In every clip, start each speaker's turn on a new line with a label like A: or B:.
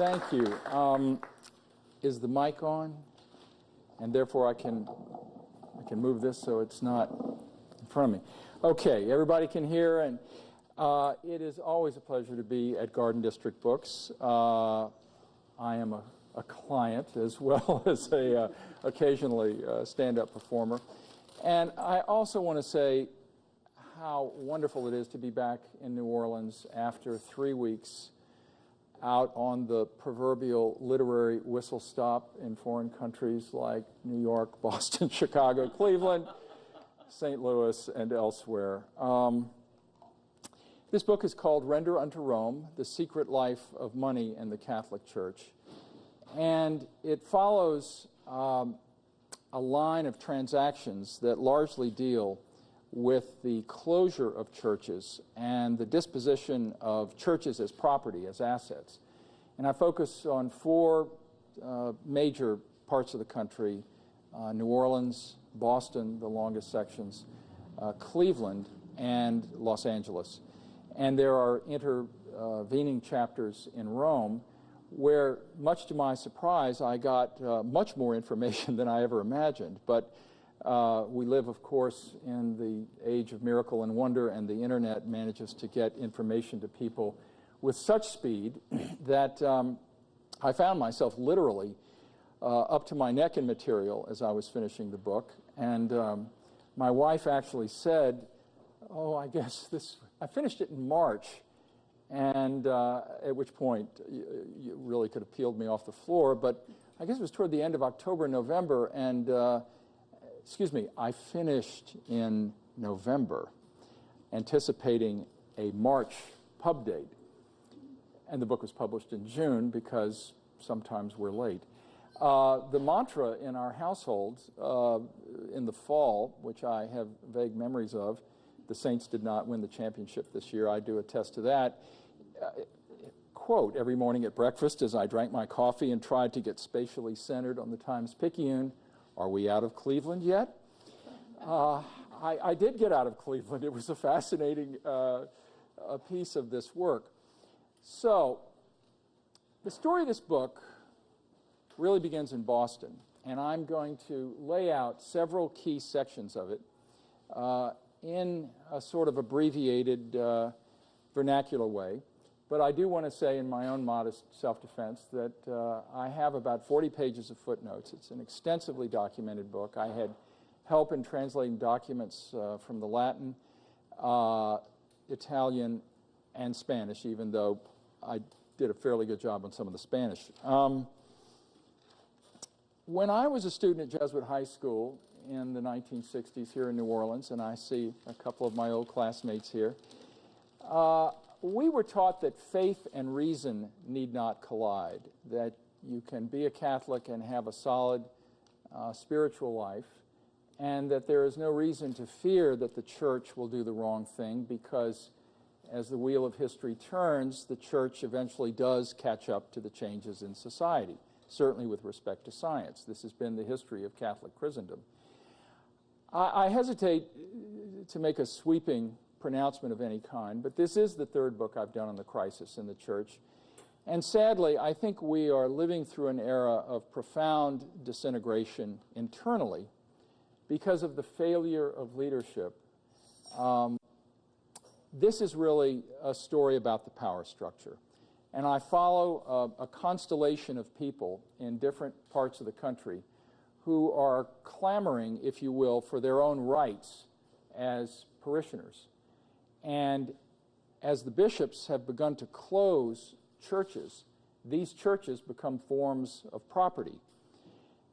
A: Thank you. Is the mic on? And therefore I can move this so it's not in front of me. Okay, everybody can hear, and it is always a pleasure to be at Garden District Books. I am a client as well as a occasionally stand-up performer. And I also want to say how wonderful it is to be back in New Orleans after 3 weeks out on the proverbial literary whistle stop in foreign countries like New York, Boston, Chicago, Cleveland, St. Louis, and elsewhere. This book is called Render Unto Rome, The Secret Life of Money and the Catholic Church. And it follows a line of transactions that largely deal with the closure of churches and the disposition of churches as property, as assets. And I focus on four major parts of the country: New Orleans, Boston, the longest sections, Cleveland, and Los Angeles. And there are intervening chapters in Rome where, much to my surprise, I got much more information than I ever imagined. But we live, of course, in the age of miracle and wonder, and the internet manages to get information to people with such speed that I found myself literally up to my neck in material as I was finishing the book. And my wife actually said, "Oh, I guess I finished it in March," and at which point you really could have peeled me off the floor. But I guess it was toward the end of October, November, and I finished in November, anticipating a March pub date. And the book was published in June because sometimes we're late. The mantra in our household in the fall, which I have vague memories of, the Saints did not win the championship this year, I do attest to that, quote, every morning at breakfast as I drank my coffee and tried to get spatially centered on the Times-Picayune, "Are we out of Cleveland yet?" I did get out of Cleveland. It was a fascinating piece of this work. So the story of this book really begins in Boston, and I'm going to lay out several key sections of it in a sort of abbreviated vernacular way. But I do want to say, in my own modest self-defense, that I have about 40 pages of footnotes. It's an extensively documented book. I had help in translating documents from the Latin, Italian, and Spanish, even though I did a fairly good job on some of the Spanish. When I was a student at Jesuit High School in the 1960s here in New Orleans, and I see a couple of my old classmates here, we were taught that faith and reason need not collide, that you can be a Catholic and have a solid spiritual life, and that there is no reason to fear that the church will do the wrong thing, because as the wheel of history turns, the church eventually does catch up to the changes in society, certainly with respect to science. This has been the history of Catholic Christendom. I hesitate to make a sweeping pronouncement of any kind, but this is the third book I've done on the crisis in the church. And sadly, I think we are living through an era of profound disintegration internally because of the failure of leadership. This is really a story about the power structure. And I follow a constellation of people in different parts of the country who are clamoring, if you will, for their own rights as parishioners. And as the bishops have begun to close churches, these churches become forms of property.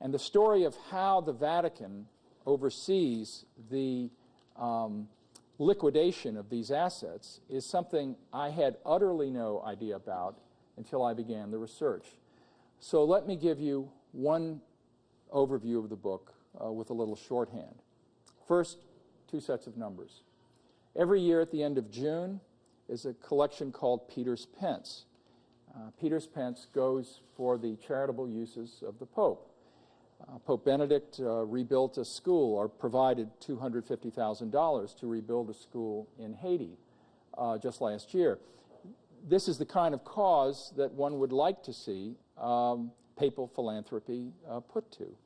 A: And the story of how the Vatican oversees the liquidation of these assets is something I had utterly no idea about until I began the research. So let me give you one overview of the book with a little shorthand. First, two sets of numbers. Every year at the end of June is a collection called Peter's Pence. Peter's Pence goes for the charitable uses of the Pope. Pope Benedict rebuilt a school, or provided $250,000 to rebuild a school in Haiti just last year. this is the kind of cause that one would like to see papal philanthropy put to.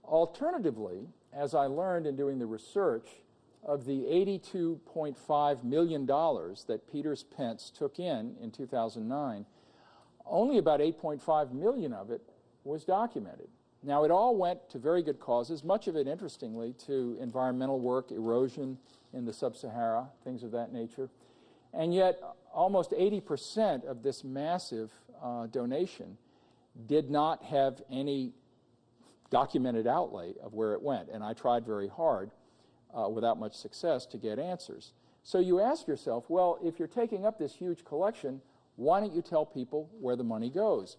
A: Alternatively, as I learned in doing the research, of the $82.5 million that Peter's Pence took in 2009, only about 8.5 million of it was documented. Now, it all went to very good causes, much of it, interestingly, to environmental work, erosion in the sub-Sahara, things of that nature. And yet, almost 80% of this massive donation did not have any documented outlay of where it went. And I tried very hard, without much success, to get answers. So you ask yourself, well, if you're taking up this huge collection, why don't you tell people where the money goes?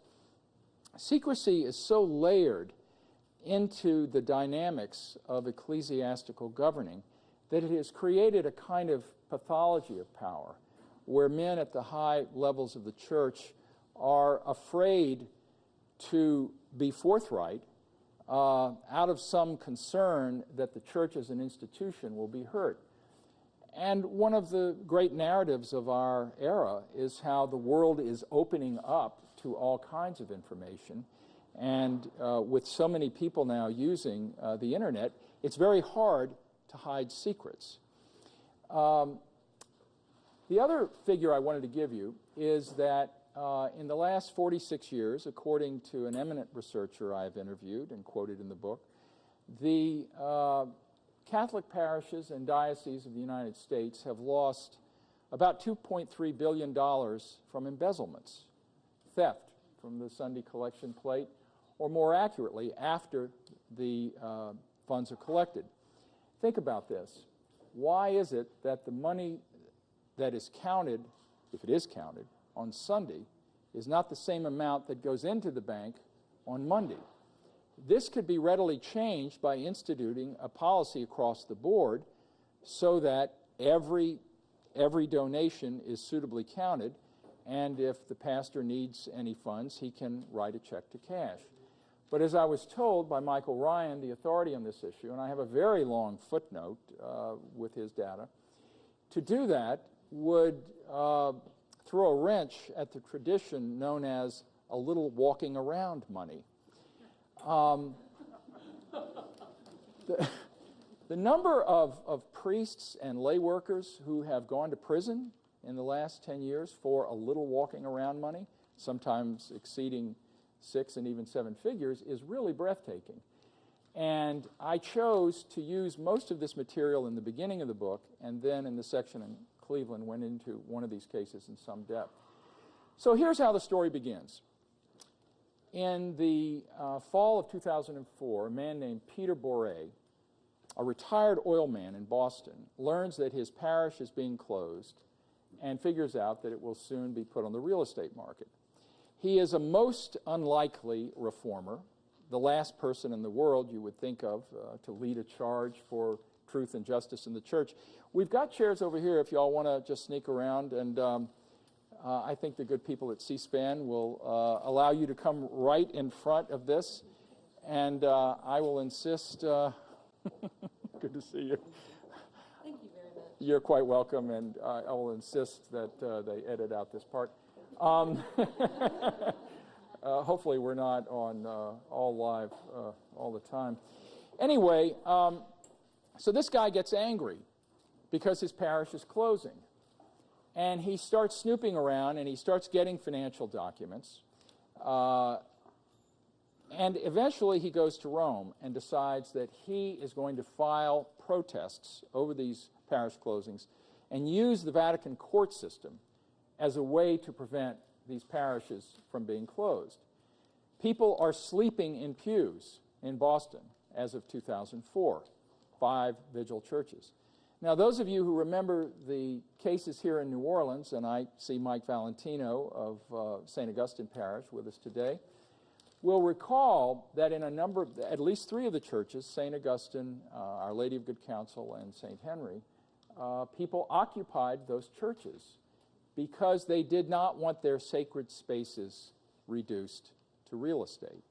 A: Secrecy is so layered into the dynamics of ecclesiastical governing that it has created a kind of pathology of power, where men at the high levels of the church are afraid to be forthright out of some concern that the church as an institution will be hurt. And one of the great narratives of our era is how the world is opening up to all kinds of information. And with so many people now using the internet, it's very hard to hide secrets. The other figure I wanted to give you is that in the last 46 years, according to an eminent researcher I've interviewed and quoted in the book, the Catholic parishes and dioceses of the United States have lost about $2.3 billion from embezzlements, theft from the Sunday collection plate, or more accurately, after the funds are collected. Think about this. Why is it that the money that is counted, if it is counted, on Sunday is not the same amount that goes into the bank on Monday? This could be readily changed by instituting a policy across the board so that every donation is suitably counted, and if the pastor needs any funds, he can write a check to cash. But as I was told by Michael Ryan, the authority on this issue, and I have a very long footnote with his data, to do that would throw a wrench at the tradition known as a little walking around money. The number of priests and lay workers who have gone to prison in the last 10 years for a little walking around money, sometimes exceeding 6 and even 7 figures, is really breathtaking. And I chose to use most of this material in the beginning of the book, and then in the section in Cleveland went into one of these cases in some depth. So here's how the story begins. In the fall of 2004, a man named Peter Boré, a retired oil man in Boston, learns that his parish is being closed and figures out that it will soon be put on the real estate market. He is a most unlikely reformer, the last person in the world you would think of to lead a charge for truth and justice in the church. We've got chairs over here if you all want to just sneak around, and I think the good people at C-SPAN will allow you to come right in front of this, and I will insist, good to see you.
B: Thank you very much.
A: You're quite welcome, and I will insist that they edit out this part. Hopefully we're not on all live all the time. Anyway, so this guy gets angry because his parish is closing. And he starts snooping around, and he starts getting financial documents. And eventually he goes to Rome and decides that he is going to file protests over these parish closings and use the Vatican court system as a way to prevent these parishes from being closed. People are sleeping in pews in Boston as of 2004, 5 vigil churches. Now, those of you who remember the cases here in New Orleans, and I see Mike Valentino of St. Augustine Parish with us today, will recall that in at least 3 of the churches, St. Augustine, Our Lady of Good Counsel, and St. Henry, people occupied those churches because they did not want their sacred spaces reduced to real estate.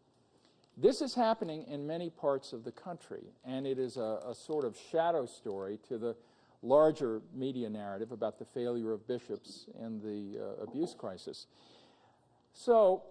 A: This is happening in many parts of the country, and it is a sort of shadow story to the larger media narrative about the failure of bishops and the abuse crisis. So